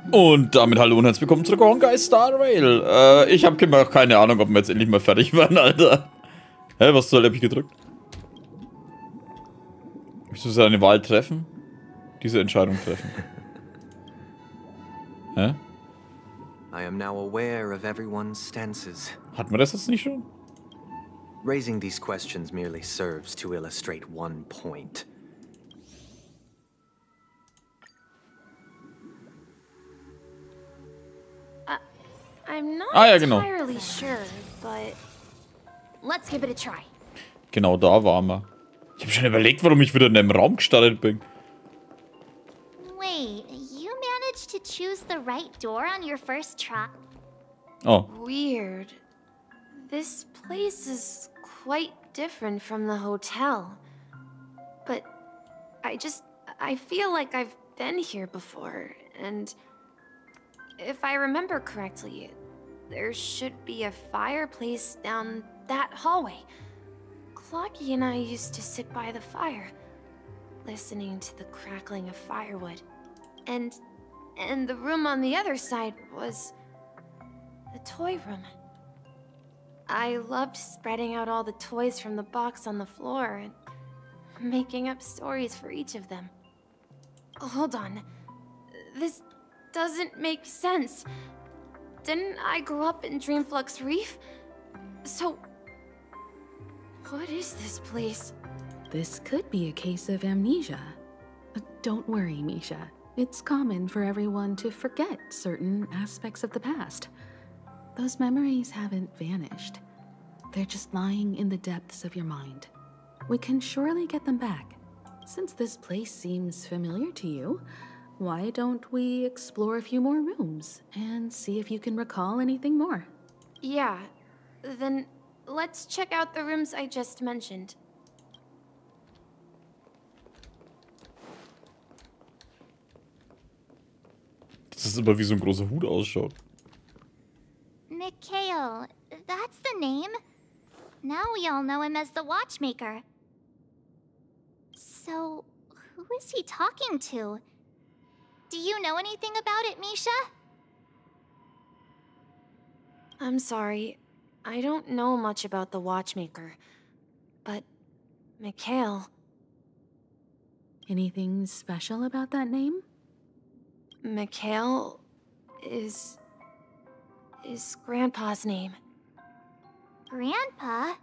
Und damit hallo und herzlich willkommen zurück Honkai Star Rail. Ich habe keine Ahnung, ob wir jetzt endlich mal fertig werden, Alter. Hä, was soll, hab ich gedrückt? Möchtest du seine Wahl treffen? Diese Entscheidung treffen. Hä? I am now aware of everyone's stances. Hatten wir das jetzt nicht schon? Raising these questions merely serves to illustrate one point. I'm not ja, genau. entirely sure, but let's give it a try. Genau, da waren wir. Ich habe schon überlegt, warum ich wieder in einem Raum gestartet bin. Wait, you managed to choose the right door on your first try? Oh. Weird. This place is quite different from the hotel. But I feel like I've been here before, and if I remember correctly, there should be a fireplace down that hallway. Clocky and I used to sit by the fire, listening to the crackling of firewood. And the room on the other side was the toy room. I loved spreading out all the toys from the box on the floor and making up stories for each of them. Hold on. This doesn't make sense. Didn't I grow up in Dreamflux Reef? So, what is this place? This could be a case of amnesia. Don't worry, Misha. It's common for everyone to forget certain aspects of the past. Those memories haven't vanished. They're just lying in the depths of your mind. We can surely get them back. Since this place seems familiar to you, why don't we explore a few more rooms and see if you can recall anything more? Yeah, then let's check out the rooms I just mentioned. Das ist immer wie so ein großer Hut ausschaut. Mikhail, that's the name. Now we all know him as the watchmaker. So, who is he talking to? Do you know anything about it, Misha? I'm sorry, I don't know much about the watchmaker, but Mikhail. Anything special about that name? Mikhail is Grandpa's name. Grandpa?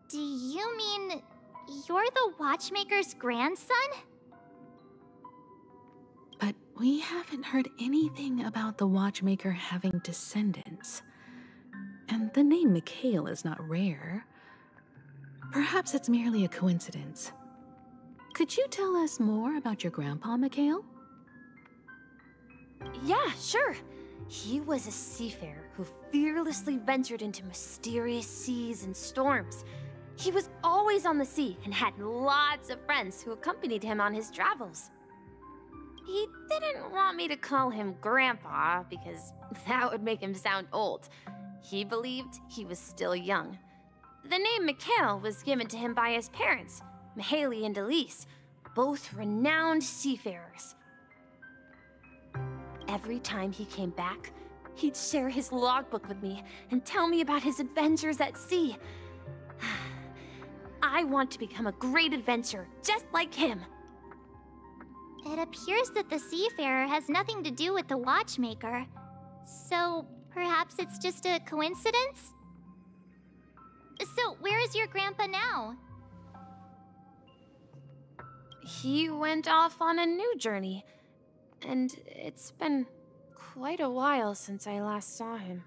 Do you mean you're the watchmaker's grandson? But we haven't heard anything about the watchmaker having descendants. And the name Mikhail is not rare. Perhaps it's merely a coincidence. Could you tell us more about your grandpa, Mikhail? Yeah, sure. He was a seafarer who fearlessly ventured into mysterious seas and storms. He was always on the sea and had lots of friends who accompanied him on his travels. He didn't want me to call him Grandpa because that would make him sound old. He believed he was still young. The name Mikhail was given to him by his parents, Mihaly and Elise, both renowned seafarers. Every time he came back, he'd share his logbook with me and tell me about his adventures at sea. I want to become a great adventurer, just like him. It appears that the seafarer has nothing to do with the watchmaker. So, perhaps it's just a coincidence? So, where is your grandpa now? He went off on a new journey, and it's been quite a while since I last saw him.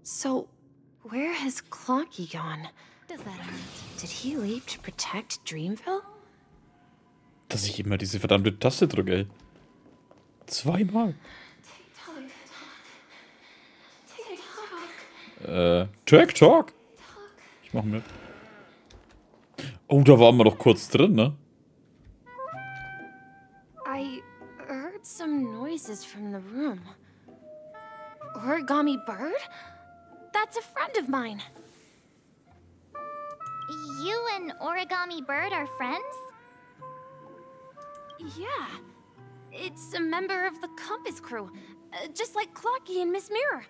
So, where has Clocky gone? Does that hurt? Did he leave to protect Dreamville? Dass ich immer diese verdammte Taste drücke, ey. Zweimal. TikTok? Ich mach mit. Oh, da waren wir doch kurz drin, ne? I heard some noises from the room. Origami Bird? That's a friend of mine. You and Origami Bird are friends? Yeah. It's a member of the Compass crew, just like Clocky and Miss Mirror.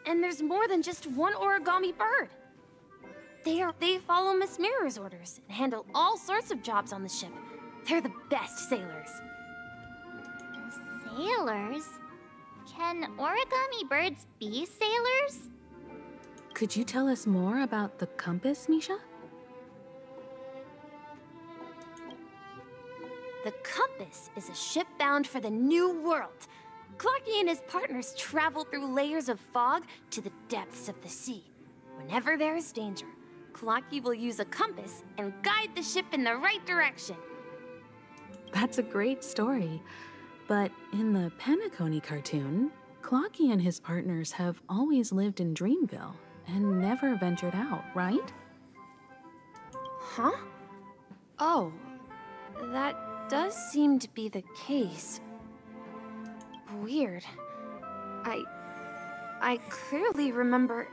And there's more than just one origami bird. They follow Miss Mirror's orders and handle all sorts of jobs on the ship. They're the best sailors. Sailors? Can origami birds be sailors? Could you tell us more about the compass, Misha? The Compass is a ship bound for the New World. Clocky and his partners travel through layers of fog to the depths of the sea. Whenever there is danger, Clocky will use a compass and guide the ship in the right direction. That's a great story. But in the Penacony cartoon, Clocky and his partners have always lived in Dreamville and never ventured out, right? Huh? Oh, that does seem to be the case. Weird. I clearly remember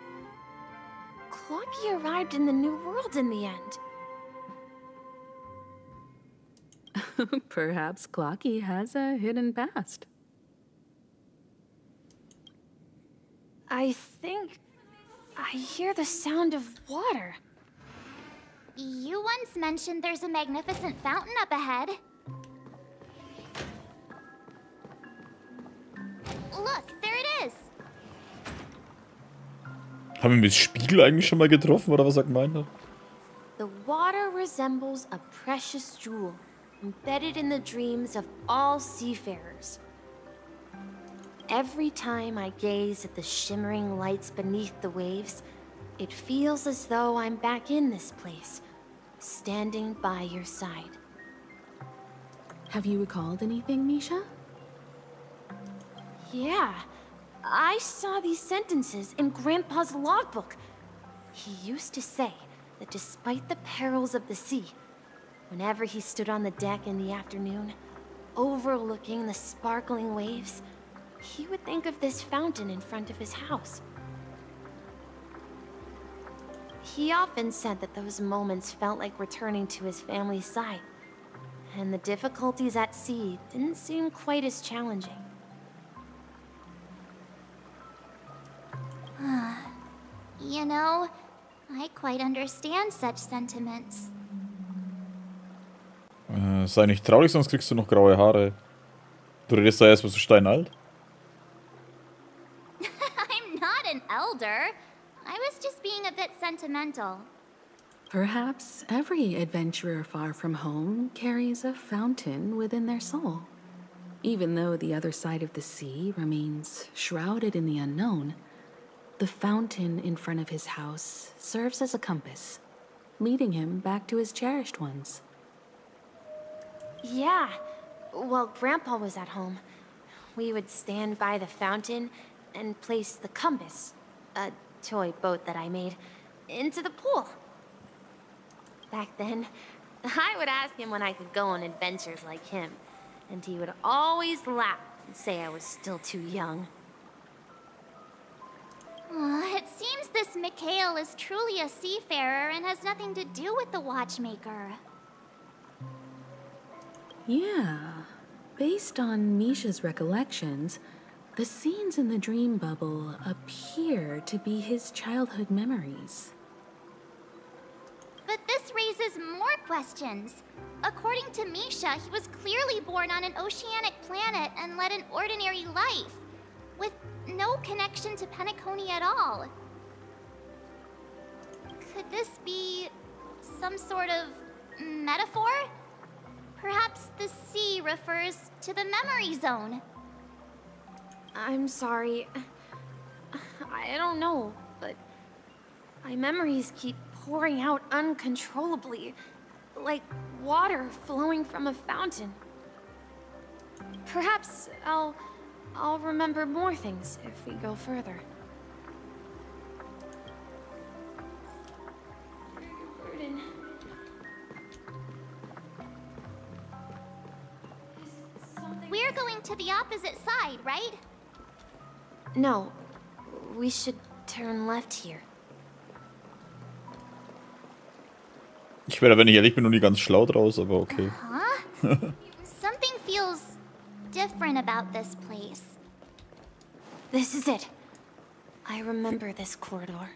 Clocky arrived in the New World in the end. Perhaps Clocky has a hidden past. I think I hear the sound of water. You once mentioned there's a magnificent fountain up ahead. Look, there it is. Haben wir das Spiegel eigentlich schon mal getroffen, oder was er gemeint hat? The water resembles a precious jewel, embedded in the dreams of all seafarers. Every time I gaze at the shimmering lights beneath the waves, it feels as though I'm back in this place, standing by your side. Have you recalled anything, Misha? Yeah, I saw these sentences in Grandpa's logbook. He used to say that despite the perils of the sea, whenever he stood on the deck in the afternoon, overlooking the sparkling waves, he would think of this fountain in front of his house. He often said that those moments felt like returning to his family's side, and the difficulties at sea didn't seem quite as challenging. You know, I quite understand such sentiments. Sei nicht traurig, sonst kriegst du noch graue Haare. Du redest da erst, bist du steinalt? I'm not an elder. I was just being a bit sentimental. Perhaps every adventurer far from home carries a fountain within their soul. Even though the other side of the sea remains shrouded in the unknown, the fountain in front of his house serves as a compass, leading him back to his cherished ones. Yeah, while Grandpa was at home, we would stand by the fountain and place the compass, a toy boat that I made, into the pool. Back then, I would ask him when I could go on adventures like him, and he would always laugh and say I was still too young. It seems this Mikhail is truly a seafarer and has nothing to do with the watchmaker. Yeah, based on Misha's recollections, the scenes in the dream bubble appear to be his childhood memories. But this raises more questions. According to Misha, he was clearly born on an oceanic planet and led an ordinary life, with no connection to Penacony at all. Could this be some sort of metaphor? Perhaps the sea refers to the memory zone. I'm sorry. I don't know, but my memories keep pouring out uncontrollably, like water flowing from a fountain. Perhaps I'll remember more things if we go further. Burden. We're going to the opposite side, right? No, we should turn left here. Ich werde, wenn ich ehrlich bin, noch nie ganz schlau draus, aber okay. Huh? Something feels different about this place. This is it. I remember this corridor.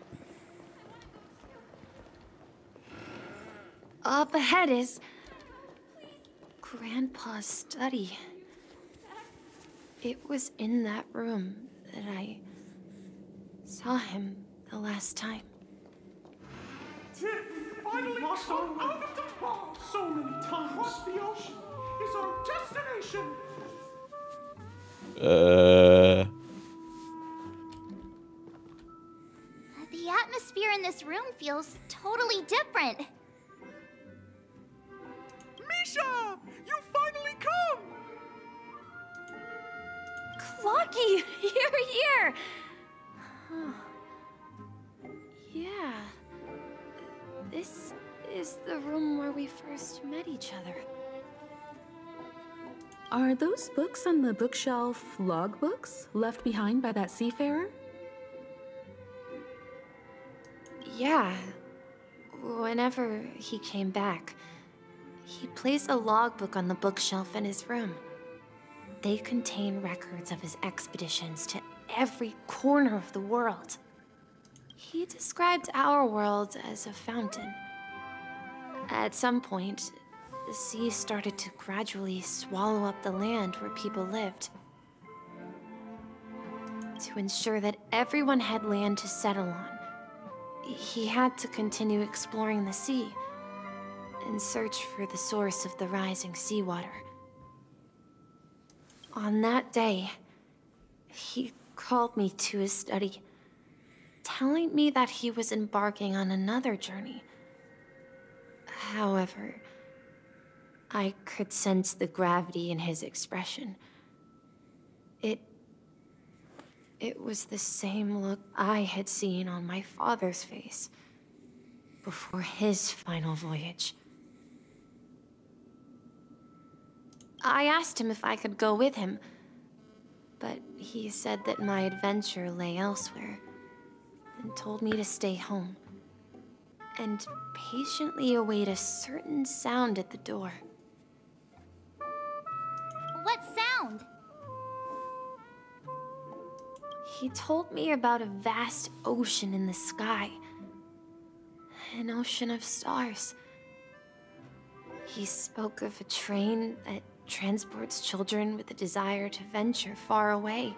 Up ahead is Grandpa's study. It was in that room that I saw him the last time. Finally come out of the fog so many times. Across the ocean is our destination. The atmosphere in this room feels totally different. Misha, you finally come. Clocky, you're here! Huh. Yeah. This is the room where we first met each other. Are those books on the bookshelf logbooks left behind by that seafarer? Yeah. Whenever he came back, he'd place a logbook on the bookshelf in his room. They contain records of his expeditions to every corner of the world. He described our world as a fountain. At some point, the sea started to gradually swallow up the land where people lived. To ensure that everyone had land to settle on, he had to continue exploring the sea and search for the source of the rising seawater. On that day, he called me to his study, telling me that he was embarking on another journey. However, I could sense the gravity in his expression. It was the same look I had seen on my father's face before his final voyage. I asked him if I could go with him, but he said that my adventure lay elsewhere, and told me to stay home and patiently await a certain sound at the door. What sound? He told me about a vast ocean in the sky, an ocean of stars. He spoke of a train that transports children with a desire to venture far away,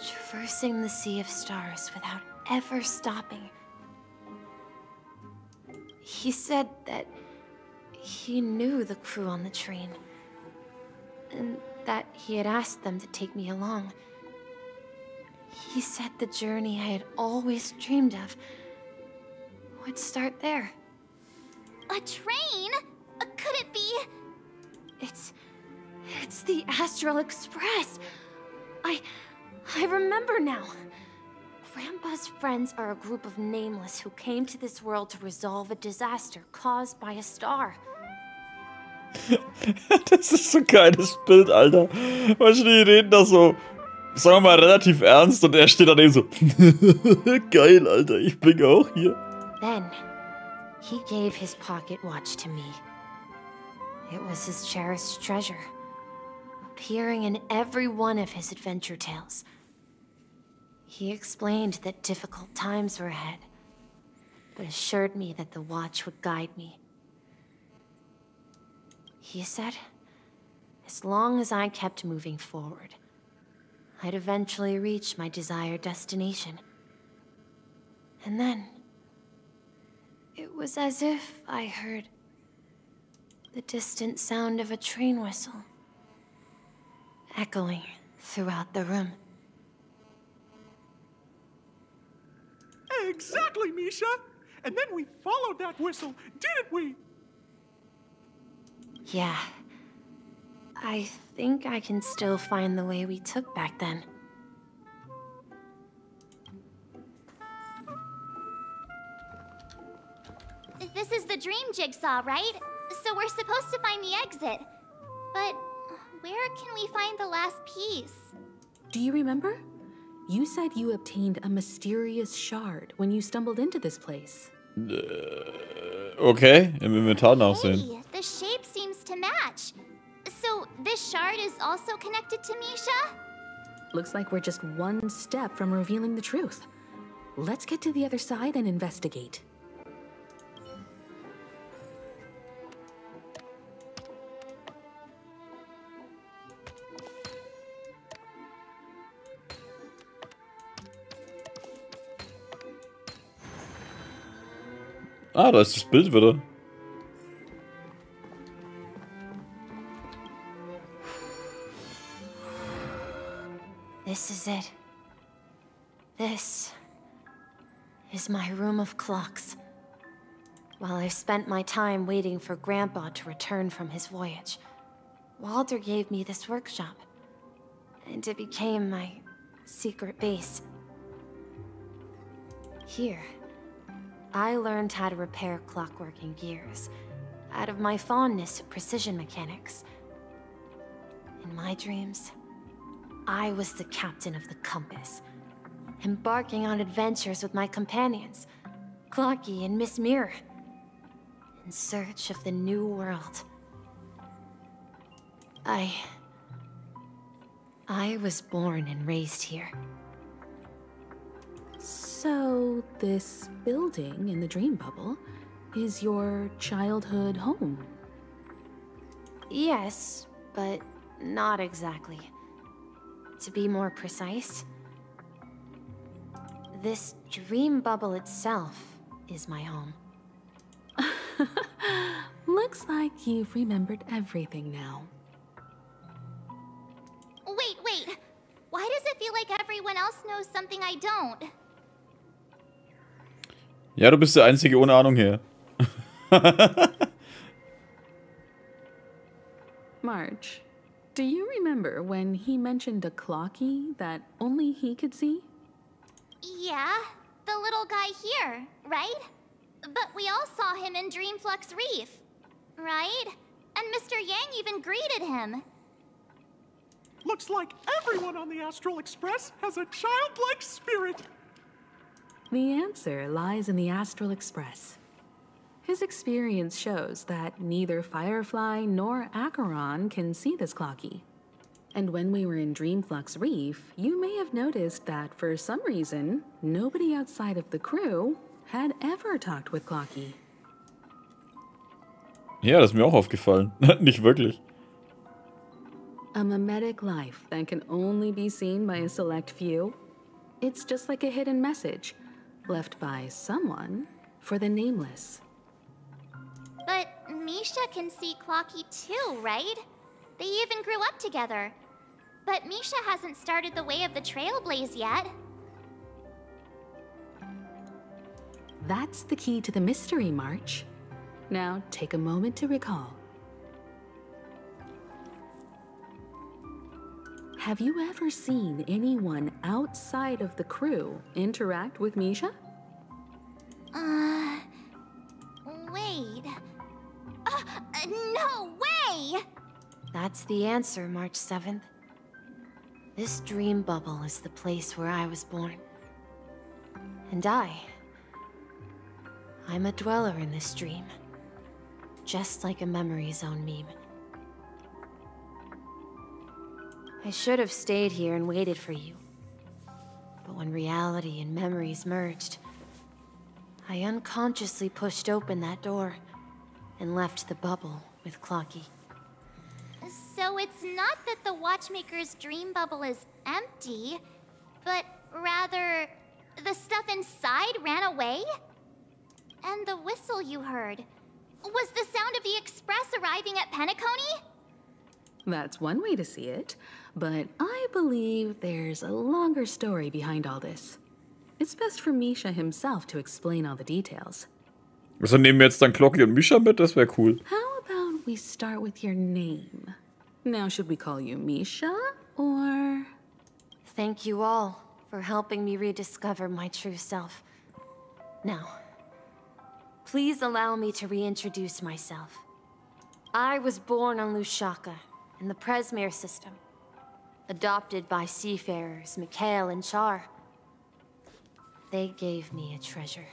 traversing the sea of stars without ever stopping. He said that he knew the crew on the train, and that he had asked them to take me along. He said the journey I had always dreamed of would start there. A train? Could it be? It's the Astral Express. I remember now. Grandpa's friends are a group of nameless who came to this world to resolve a disaster caused by a star. Das ist so ein geiles Bild, Alter. Weißt du, die reden da so, sagen wir mal, relativ ernst und er steht daneben so. Geil, Alter, ich bin auch hier. Then, he gave his pocket watch to me. It was his cherished treasure, appearing in every one of his adventure tales. He explained that difficult times were ahead, but assured me that the watch would guide me. He said, as long as I kept moving forward, I'd eventually reach my desired destination. And then, it was as if I heard the distant sound of a train whistle, echoing throughout the room. Exactly, Misha. And then we followed that whistle, didn't we? Yeah. I think I can still find the way we took back then. This is the dream jigsaw, right? So we're supposed to find the exit. But where can we find the last piece? Do you remember? You said you obtained a mysterious shard when you stumbled into this place. Okay, im Inventar nachsehen. Hey, the shape seems to match. So this shard is also connected to Misha? Looks like we're just one step from revealing the truth. Let's get to the other side and investigate. Ah, da ist das Bild wieder. This is it. This is my room of clocks. While I spent my time waiting for Grandpa to return from his voyage, Walter gave me this workshop, and it became my secret base. Here, I learned how to repair clockworking gears out of my fondness of precision mechanics. In my dreams, I was the captain of the compass, embarking on adventures with my companions, Clocky and Miss Mirror, in search of the new world. I was born and raised here. So, this building in the dream bubble is your childhood home? Yes, but not exactly. To be more precise, this dream bubble itself is my home. Looks like you've remembered everything now. Wait. Why does it feel like everyone else knows something I don't? Ja, du bist der Einzige ohne Ahnung hier. March, do you remember when he mentioned a clocky that only he could see? Yeah, the little guy here, right? But we all saw him in Dreamflux Reef, right? And Mr. Yang even greeted him. Looks like everyone on the Astral Express has a childlike spirit. The answer lies in the Astral Express. His experience shows that neither Firefly nor Acheron can see this clocky. And when we were in Dreamflux Reef, you may have noticed that for some reason, nobody outside of the crew had ever talked with Clocky. Ja, das ist mir auch aufgefallen. Nicht wirklich. A mimetic life that can only be seen by a select few. It's just like a hidden message left by someone for the nameless. But Misha can see Clocky too, right? They even grew up together. But Misha hasn't started the way of the Trailblaze yet. That's the key to the mystery, March. Now take a moment to recall. Have you ever seen anyone outside of the crew interact with Misha? Wait. No way! That's the answer, March 7th. This dream bubble is the place where I was born. And I'm a dweller in this dream. Just like a memory zone meme. I should have stayed here and waited for you. But when reality and memories merged, I unconsciously pushed open that door and left the bubble with Clocky. So it's not that the Watchmaker's dream bubble is empty, but rather the stuff inside ran away? And the whistle you heard was the sound of the Express arriving at Penacony? That's one way to see it, but I believe there's a longer story behind all this. It's best for Misha himself to explain all the details. Also nehmen wir jetzt dann Clocky und Misha mit, das wäre cool. How about we start with your name? Now, should we call you Misha, or...? Thank you all for helping me rediscover my true self. Now, please allow me to reintroduce myself. I was born on Lushaka, in the Presmere system, adopted by seafarers Mikhail and Char. They gave me a treasure,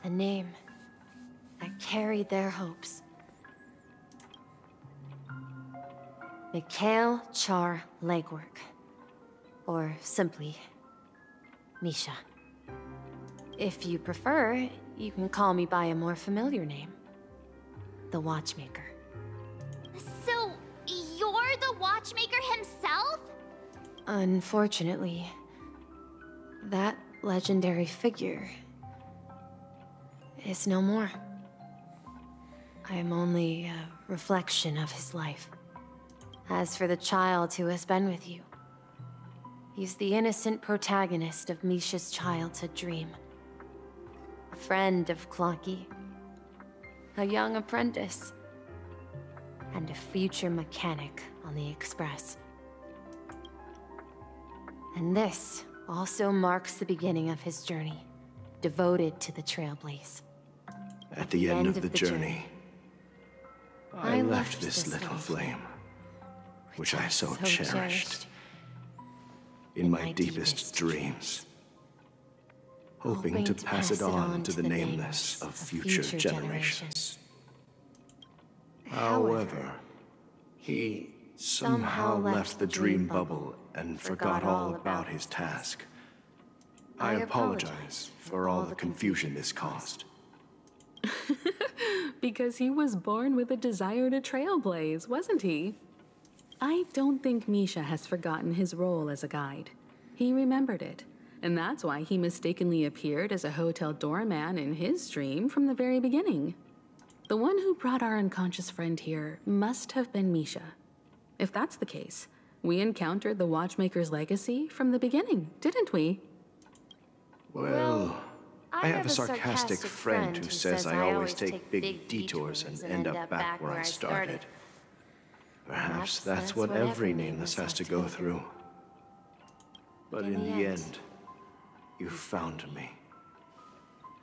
a name that carried their hopes. Mikhail Char Legwork. Or simply, Misha. If you prefer, you can call me by a more familiar name. The Watchmaker. So, you're the Watchmaker himself? Unfortunately, that legendary figure is no more. I am only a reflection of his life. As for the child who has been with you, he's the innocent protagonist of Misha's childhood dream. A friend of Clonky, a young apprentice, and a future mechanic on the Express. And this also marks the beginning of his journey, devoted to the Trailblaze. At the end of the journey, I left this little flame, which I so cherished, in my deepest dreams, hoping to pass it on to the nameless of future generations. However, he somehow left the dream bubble and forgot all about his task. I apologize for all the confusion this caused. Because he was born with a desire to trailblaze, wasn't he? I don't think Misha has forgotten his role as a guide. He remembered it, and that's why he mistakenly appeared as a hotel doorman in his dream from the very beginning. The one who brought our unconscious friend here must have been Misha. If that's the case, we encountered the Watchmaker's legacy from the beginning, didn't we? Well, I have a sarcastic friend who says I always take big detours and end up back where I started. Perhaps that's what every nameless has to go through. But in the end, you found me.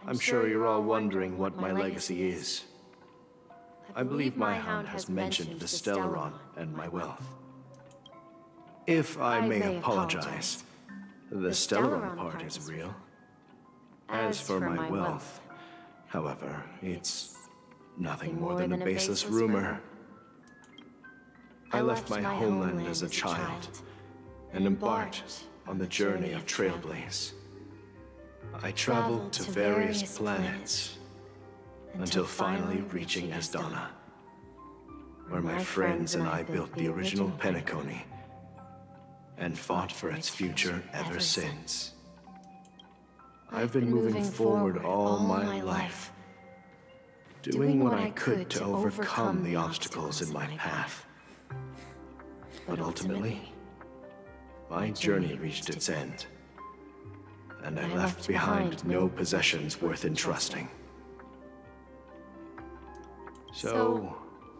I'm sure you're all wondering what my legacy is. I believe my hound has mentioned the Stellaron and my wealth. If I may apologize, the Stellaron part is real. As for my wealth, however, it's nothing more than a baseless rumor. I left my homeland as a child and embarked on the journey of Trailblaze. I traveled to various planets until finally reaching Asdana, where my friends and I built the original Penacony and fought for its future ever since. I've been moving forward all my life, doing what I could to overcome the obstacles in my path. But ultimately, my journey reached its end, and I left behind no possessions worth entrusting. So,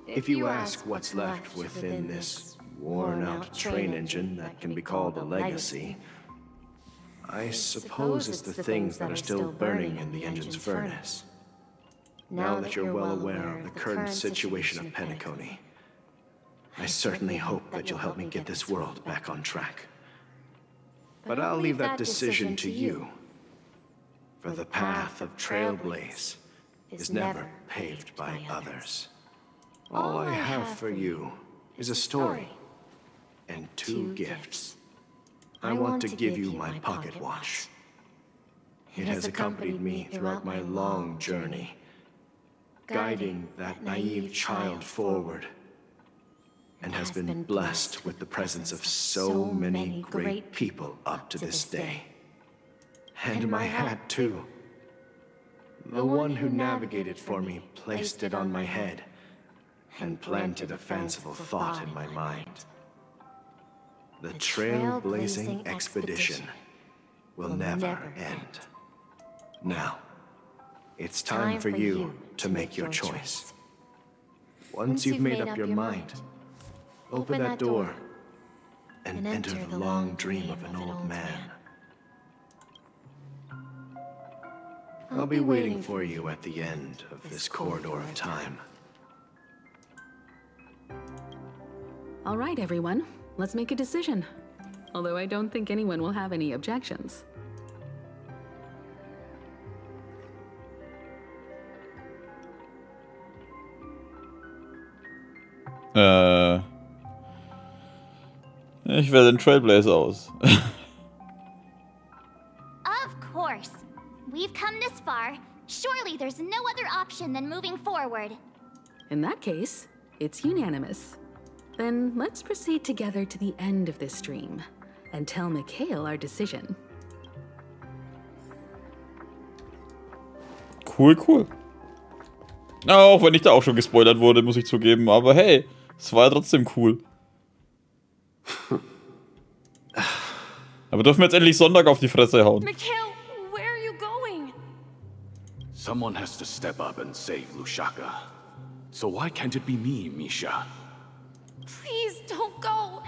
if you ask what's left within this worn-out train engine that can be called a legacy, I suppose it's the things that are still burning in the engine's furnace. Now that you're well aware of the current situation of Penacony, I certainly hope that you'll help me get this world back on track. But I'll leave that decision to you, for the path of Trailblaze is never paved by others. All I have for you is a story and 2 gifts. I want to give you my pocket watch. It has accompanied me throughout my long journey, guiding that naive child forward, and has been blessed with the presence of so many great people up to this day. And my hat, too. The one who navigated for me placed it on my head and planted a fanciful thought in my mind. The trailblazing expedition will never end. Now, it's time for you to make your choice. Once you've made up your mind, open that door and enter the long dream of an old man. I'll be waiting for you at the end of this corridor of time. All right, everyone. Let's make a decision. Although I don't think anyone will have any objections. Ich wähle den Trailblazer aus. Of course. We've come this far. Surely there's no other option than moving forward. In that case, it's unanimous. Then let's proceed together to the end of this stream and tell Mikhail our decision. Cool, cool. Auch wenn ich da auch schon gespoilert wurde, muss ich zugeben. Aber hey, es war ja trotzdem cool. Aber dürfen wir jetzt endlich Sonntag auf die Fresse hauen? Mikhail, where are you going? Someone has to step up and save Lushaka. So why can't it be me, Misha? Please don't go.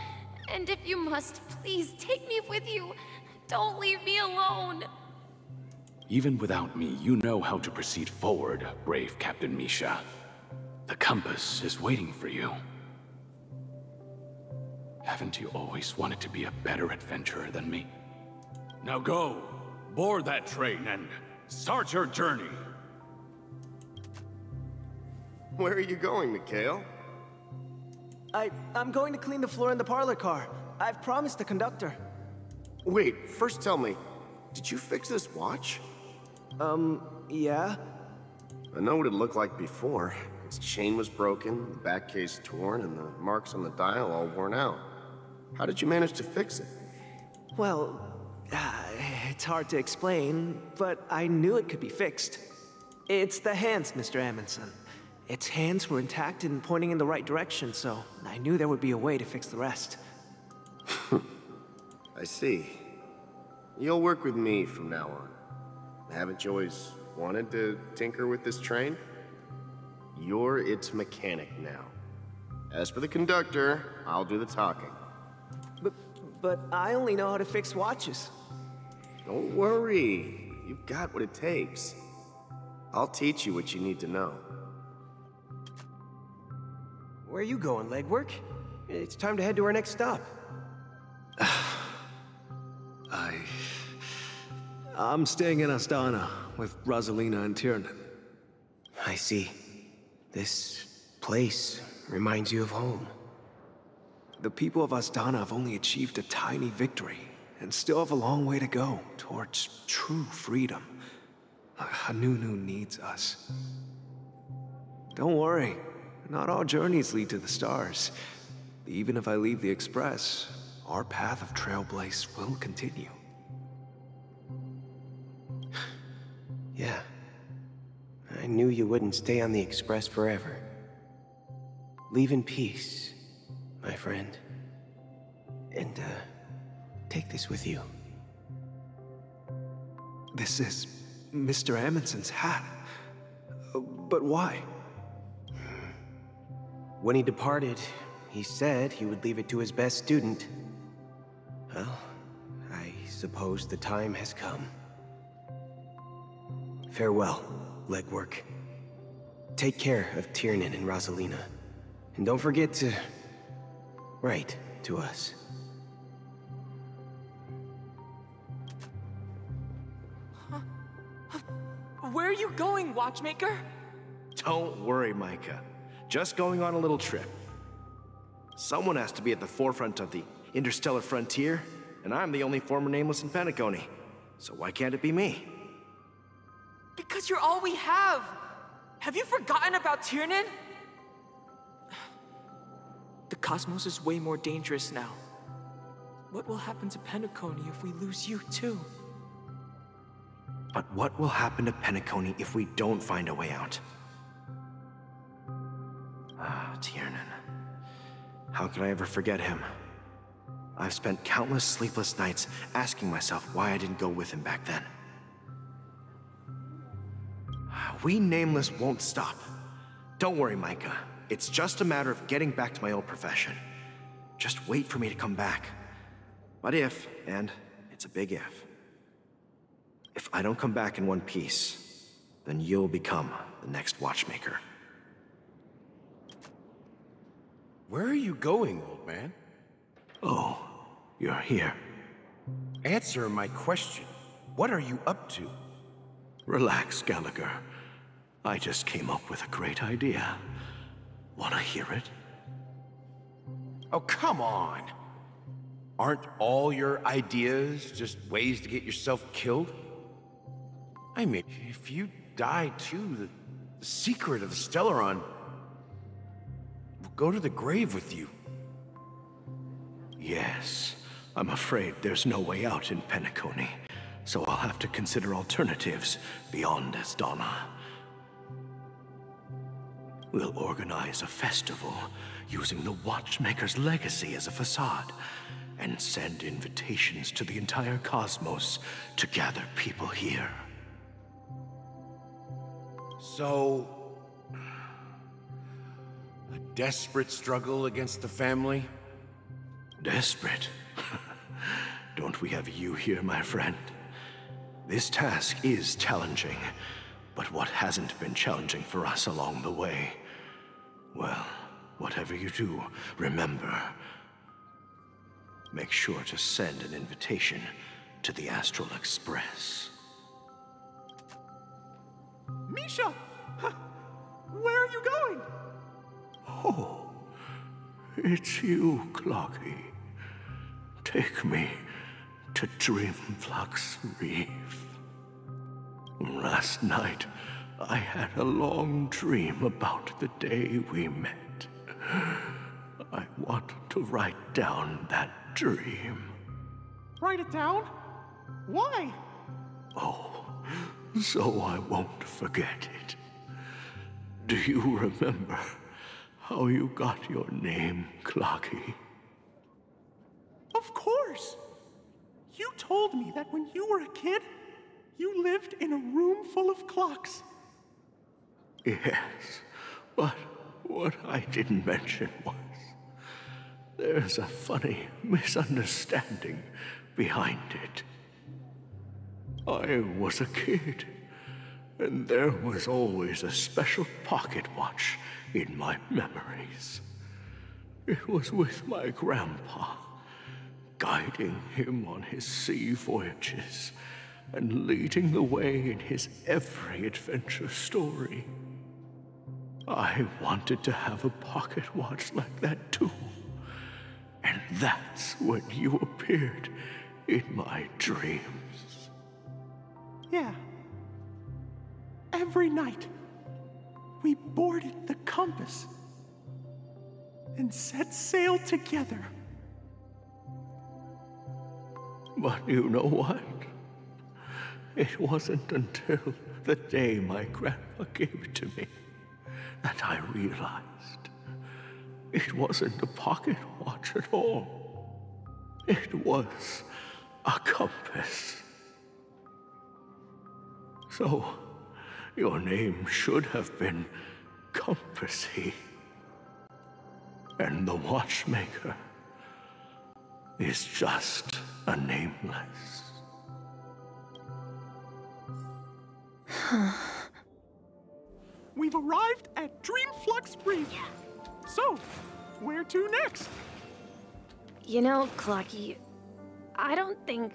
And if you must, please take me with you. Don't leave me alone. Even without me, you know how to proceed forward, brave Captain Misha. The compass is waiting for you. Haven't you always wanted to be a better adventurer than me? Now go, board that train and start your journey. Where are you going, Mikhail? I'm going to clean the floor in the parlor car. I've promised the conductor. Wait, first tell me, did you fix this watch? Yeah? I know what it looked like before. Its chain was broken, the back case torn, and the marks on the dial all worn out. How did you manage to fix it? Well, it's hard to explain, but I knew it could be fixed. It's the hands, Mr. Amundsen. Its hands were intact and pointing in the right direction, so I knew there would be a way to fix the rest. I see. You'll work with me from now on. Haven't you always wanted to tinker with this train? You're its mechanic now. As for the conductor, I'll do the talking. But I only know how to fix watches. Don't worry. You've got what it takes. I'll teach you what you need to know. Where are you going, legwork? It's time to head to our next stop. I'm staying in Astana with Rosalina and Tiernan. I see. This place reminds you of home. The people of Astana have only achieved a tiny victory and still have a long way to go towards true freedom. Hanunu needs us. Don't worry, not all journeys lead to the stars. Even if I leave the Express, our path of trailblaze will continue. Yeah. I knew you wouldn't stay on the Express forever. Leave in peace, my friend. And, take this with you. This is Mr. Amundsen's hat. But why? When he departed, he said he would leave it to his best student. Well, I suppose the time has come. Farewell, legwork. Take care of Tiernan and Rosalina. And don't forget to write to us. Where are you going, Watchmaker? Don't worry, Micah. Just going on a little trip. Someone has to be at the forefront of the interstellar frontier, and I'm the only former nameless in Penacony. So why can't it be me? Because you're all we have. Have you forgotten about Tiernan? The cosmos is way more dangerous now. What will happen to Penacony if we lose you too? But what will happen to Penacony if we don't find a way out? Ah, Tiernan. How could I ever forget him? I've spent countless sleepless nights asking myself why I didn't go with him back then. We Nameless won't stop. Don't worry, Micah. It's just a matter of getting back to my old profession. Just wait for me to come back. But if, and it's a big if I don't come back in one piece, then you'll become the next Watchmaker. Where are you going, old man? Oh, you're here. Answer my question. What are you up to? Relax, Gallagher. I just came up with a great idea. Wanna hear it? Oh, come on. Aren't all your ideas just ways to get yourself killed? I mean, if you die too, the secret of the Stellaron will go to the grave with you. Yes, I'm afraid there's no way out in Penacony, so I'll have to consider alternatives beyond Asdana. We'll organize a festival using the Watchmaker's legacy as a facade, and send invitations to the entire cosmos to gather people here. So, a desperate struggle against the family? Desperate? Don't we have you here, my friend? This task is challenging, but what hasn't been challenging for us along the way? Well, whatever you do, remember, make sure to send an invitation to the Astral Express. Misha! Where are you going? Oh, it's you, Clocky. Take me to Dreamflux Reef. Last night, I had a long dream about the day we met. I want to write down that dream. Write it down? Why? Oh, so I won't forget it. Do you remember how you got your name, Clocky? Of course! You told me that when you were a kid, you lived in a room full of clocks. Yes, but what I didn't mention was there's a funny misunderstanding behind it. I was a kid, and there was always a special pocket watch in my memories. It was with my grandpa, guiding him on his sea voyages and leading the way in his every adventure story. I wanted to have a pocket watch like that too. And that's when you appeared in my dreams. Yeah. Every night, we boarded the compass and set sail together. But you know what? It wasn't until the day my grandpa gave it to me that I realized it wasn't a pocket watch at all. It was a compass. So, your name should have been Compassy. And the Watchmaker is just a nameless. We've arrived at Dreamflux Reef. So, where to next? You know, Clocky, I don't think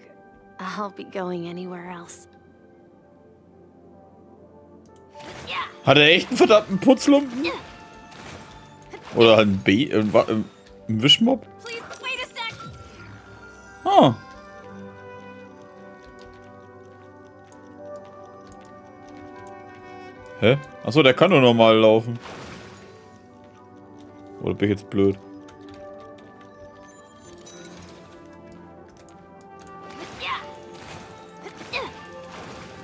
I'll be going anywhere else. Hat er echt einen verdammten Putzlumpen? Oder ein ein Wischmob? Ah. Hä? Achso, der kann nur normal laufen. Oder bin ich jetzt blöd?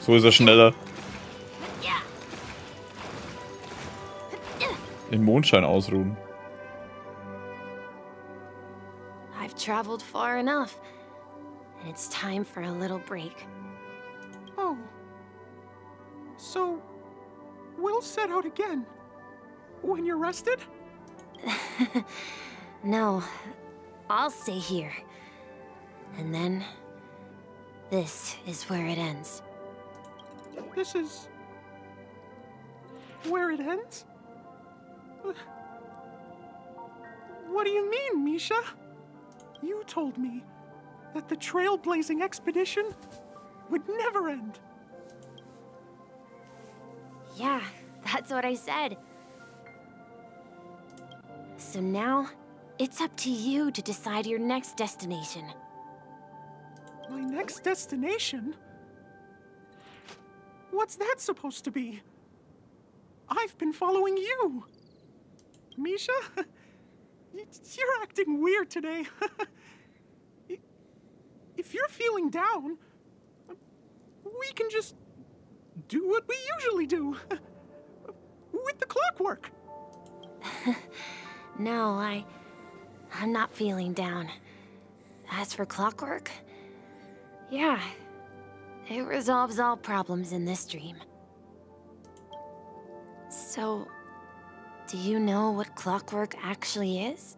So ist er schneller. Im Mondschein ausruhen. I've traveled far enough, and it's time for a little break. Oh. So, we'll set out again. When you're rested? No, I'll stay here. And then, this is where it ends. This is... where it ends? What do you mean, Misha? You told me that the trailblazing expedition would never end. Yeah, that's what I said. So now, It's up to you to decide your next destination. My next destination? What's that supposed to be? I've been following you. Misha? You're acting weird today. If you're feeling down, we can just do what we usually do. With the clockwork. No, I'm not feeling down. As for clockwork, yeah, it resolves all problems in this dream. So, do you know what clockwork actually is?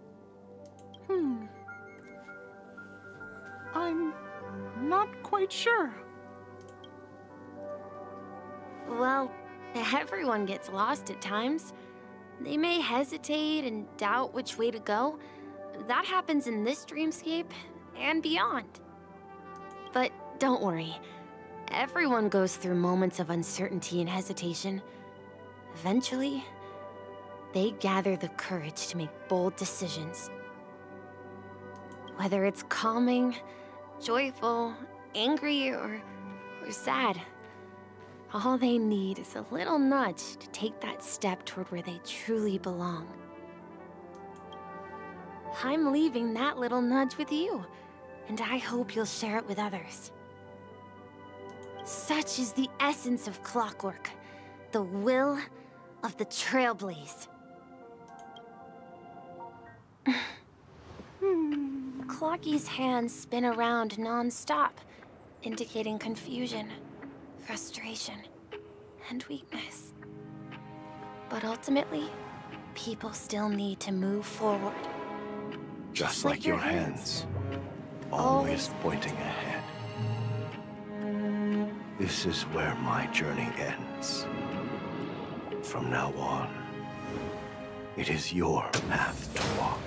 I'm not quite sure. Well, everyone gets lost at times. They may hesitate and doubt which way to go. That happens in this dreamscape and beyond. But don't worry. Everyone goes through moments of uncertainty and hesitation. Eventually, they gather the courage to make bold decisions. Whether it's calming, joyful, angry, or sad, all they need is a little nudge to take that step toward where they truly belong. I'm leaving that little nudge with you, and I hope you'll share it with others. Such is the essence of clockwork, the will of the Trailblaze. Clocky's hands spin around non-stop, indicating confusion, frustration, and weakness. But ultimately, people still need to move forward. Just like your hands, always pointing ahead. This is where my journey ends. From now on, it is your path to walk.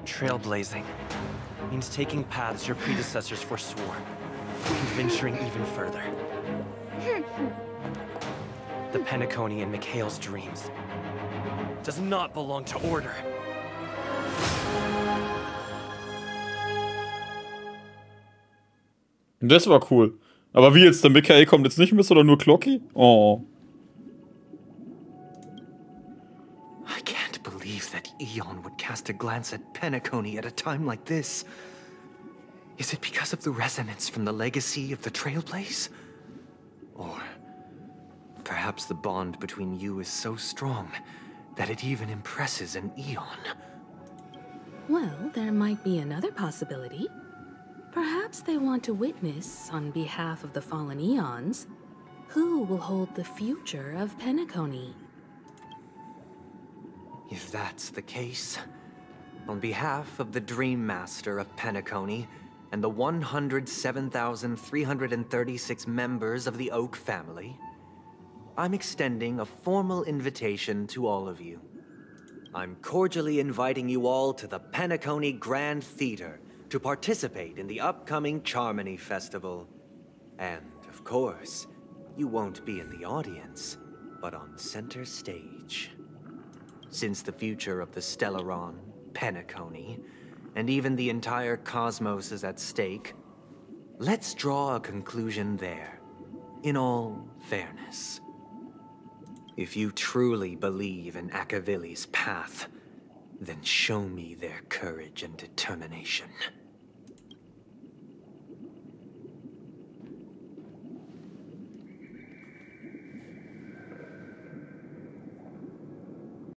Trailblazing means taking paths your predecessors forswore, and venturing even further. The Penacony in Mikhail's dreams does not belong to Order. Das war cool. Aber wie jetzt? Der Michael kommt jetzt nicht mit, sondern nur Clocky? Oh. I can't believe that Eon would cast a glance at Penacony at a time like this. Is it because of the resonance from the legacy of the Trailblaze? Or perhaps the bond between you is so strong that it even impresses an Eon? Well, there might be another possibility. Perhaps they want to witness, on behalf of the fallen Eons, who will hold the future of Penacony. If that's the case, on behalf of the Dream Master of Penacony and the 107,336 members of the Oak family, I'm extending a formal invitation to all of you. I'm cordially inviting you all to the Penacony Grand Theater to participate in the upcoming Charmony Festival. And, of course, you won't be in the audience, but on center stage. Since the future of the Stellaron, Penacony, and even the entire cosmos is at stake, let's draw a conclusion there, in all fairness. If you truly believe in Akavili's path, then show me their courage and determination.